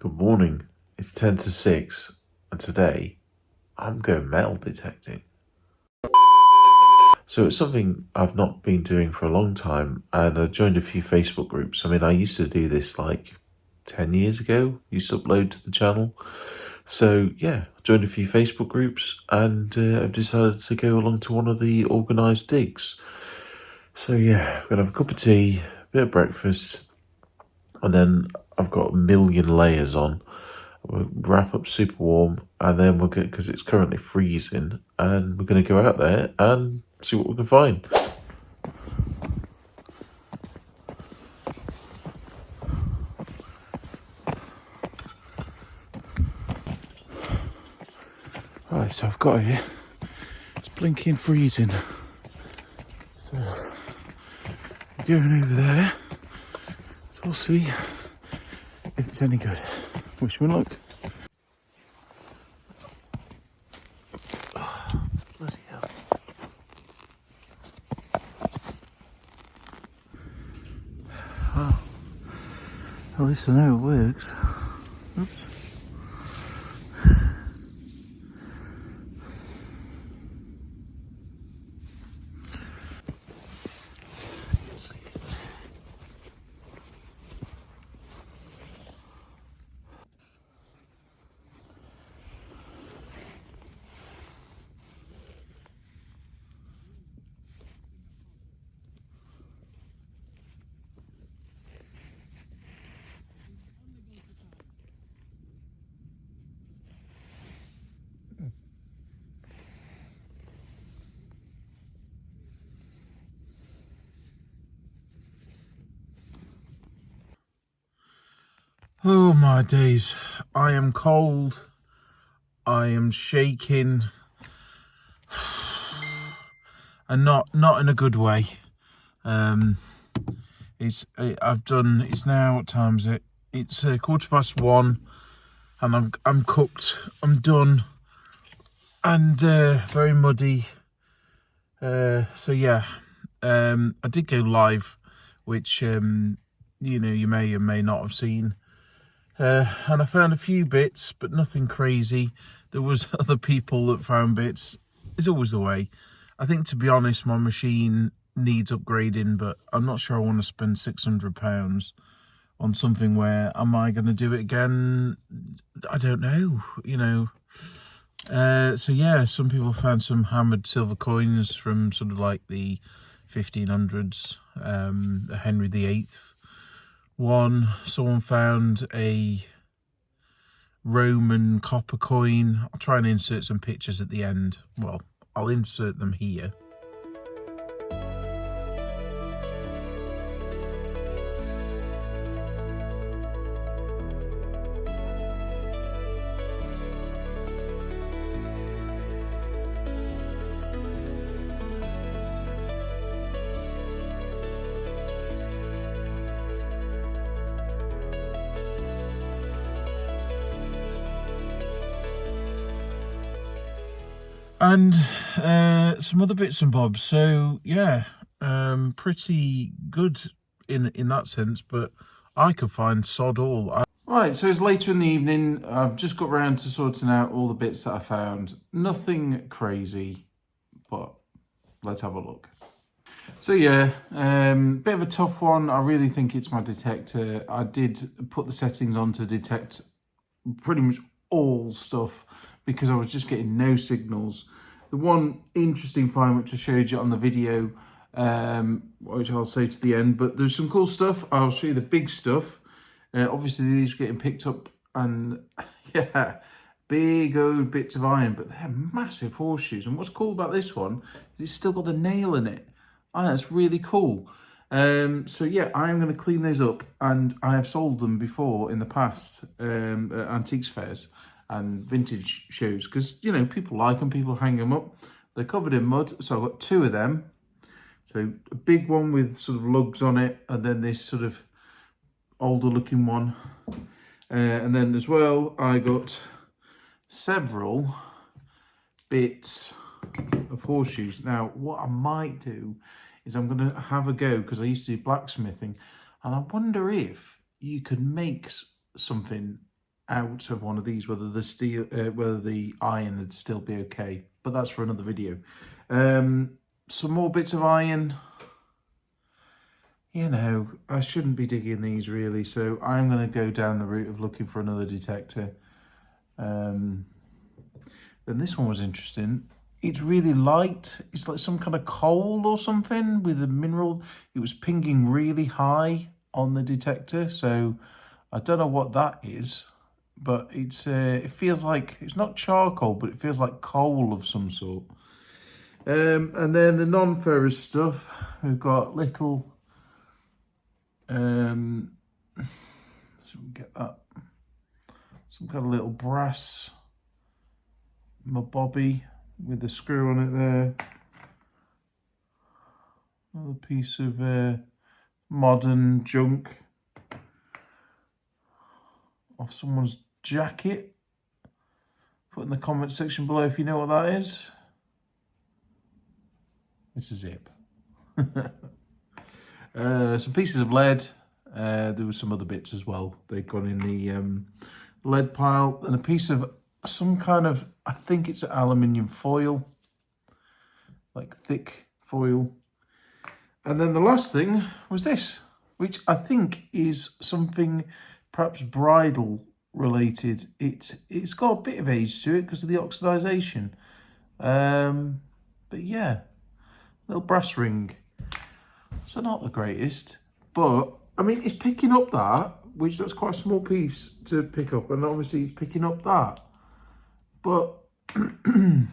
Good morning. It's 10 to 6, and today I'm going metal detecting. So it's something I've not been doing for a long time, and I joined a few Facebook groups. I mean, I used to do this like 10 years ago, used to upload to the channel. So yeah, I joined a few Facebook groups, and I've decided to go along to one of the organised digs. So yeah, I'm going to have a cup of tea, a bit of breakfast, and then I've got a million layers on. We'll wrap up super warm, and then we'll get, because it's currently freezing, and we're going to go out there and see what we can find. Right, so I've got here, it's blinking freezing. So we're going over there, so we'll see if it's any good. Wish me luck. Oh, bloody hell. Well, at least I know it works. Oops. Oh my days, I am cold, I am shaking, and not in a good way. It's now, what time is it? It's 1:15, and I'm cooked, I'm done, and very muddy. So yeah, I did go live, which you may or may not have seen. And I found a few bits, but nothing crazy. There was other people that found bits. It's always the way. I think, to be honest, my machine needs upgrading, but I'm not sure I want to spend £600 on something where, am I going to do it again? I don't know, So yeah, some people found some hammered silver coins from sort of like the 1500s, the Henry VIII one. Someone found a Roman copper coin. I'll try and insert some pictures at the end. Well, I'll insert them here. And some other bits and bobs. So yeah, pretty good in that sense, but I could find sod all. Right, so it's later in the evening. I've just got round to sorting out all the bits that I found. Nothing crazy, but let's have a look. So yeah, bit of a tough one. I really think it's my detector. I did put the settings on to detect pretty much all stuff because I was just getting no signals. The one interesting find, which I showed you on the video, which I'll say to the end, but there's some cool stuff. I'll show you the big stuff. Obviously these are getting picked up, and yeah, big old bits of iron, but they're massive horseshoes. And what's cool about this one is it's still got the nail in it. Oh, that's really cool. So yeah, I'm going to clean those up, and I have sold them before in the past at antiques fairs and vintage shows, because people like them, people hang them up. They're covered in mud, so I've got two of them. So a big one with sort of lugs on it, and then this sort of older looking one, and then as well I got several bits of horseshoes. Now what I might do is I'm going to have a go, because I used to do blacksmithing, and I wonder if you could make something out of one of these, whether the steel, whether the iron would still be okay. But that's for another video. Some more bits of iron. You know, I shouldn't be digging these really, so I'm going to go down the route of looking for another detector. Then this one was interesting. It's really light. It's like some kind of coal or something with a mineral. It was pinging really high on the detector, so I don't know what that is, but it's it feels like, it's not charcoal, but it feels like coal of some sort. And then the non-ferrous stuff, we've got little so we get that, some kind of little brass bobby with a screw on it there. Another piece of modern junk off someone's jacket. Put in the comment section below if you know what that is. It's a zip. Some pieces of lead. There were some other bits as well. They've gone in the lead pile. And a piece of some kind of, I think it's aluminium foil. Like thick foil. And then the last thing was this, which I think is something perhaps bridal related. It's got a bit of age to it because of the oxidization. But yeah, little brass ring. So not the greatest, but I mean, it's picking up that, which that's quite a small piece to pick up, and obviously it's picking up that. But I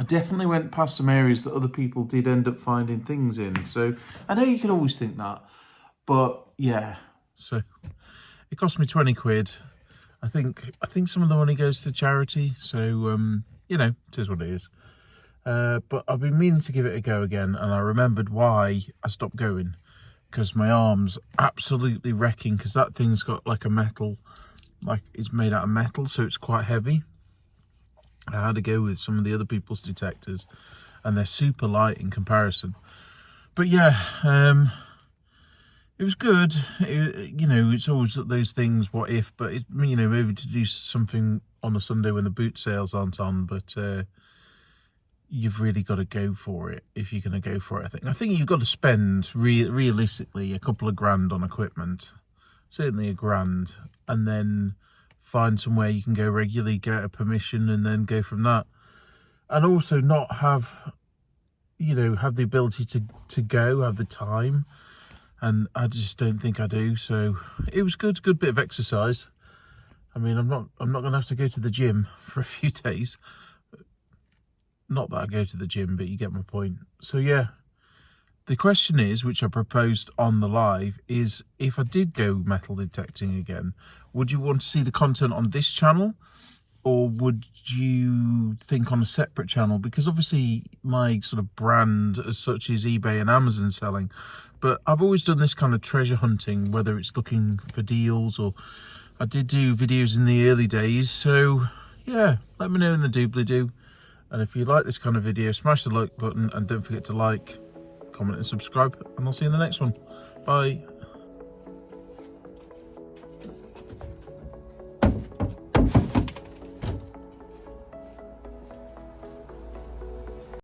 definitely went past some areas that other people did end up finding things in. So I know you can always think that, but yeah. So it cost me 20 quid. I think some of the money goes to charity. So you know, it is what it is. But I've been meaning to give it a go again, and I remembered why I stopped going, because my arm's absolutely wrecking, because that thing's got like a metal, like it's made out of metal, so it's quite heavy. I had to go with some of the other people's detectors, and they're super light in comparison. But yeah, it was good. You know, it's always those things, what if, but it, you know, maybe to do something on a Sunday when the boot sales aren't on, but you've really got to go for it if you're going to go for it. I think you've got to spend realistically a couple of grand on equipment, certainly a grand, and then find somewhere you can go regularly, get a permission, and then go from that. And also not have, you know, have the ability to go, have the time, and I just don't think I do. So it was good bit of exercise. I mean, I'm not going to have to go to the gym for a few days. Not that I go to the gym, but you get my point. So yeah, the question is, which I proposed on the live, is if I did go metal detecting again, would you want to see the content on this channel, or would you think on a separate channel? Because obviously my sort of brand as such is eBay and Amazon selling, but I've always done this kind of treasure hunting, whether it's looking for deals, or I did do videos in the early days. So yeah, let me know in the doobly-doo. And if you like this kind of video, smash the like button, and don't forget to like, comment and subscribe, and I'll see you in the next one. Bye.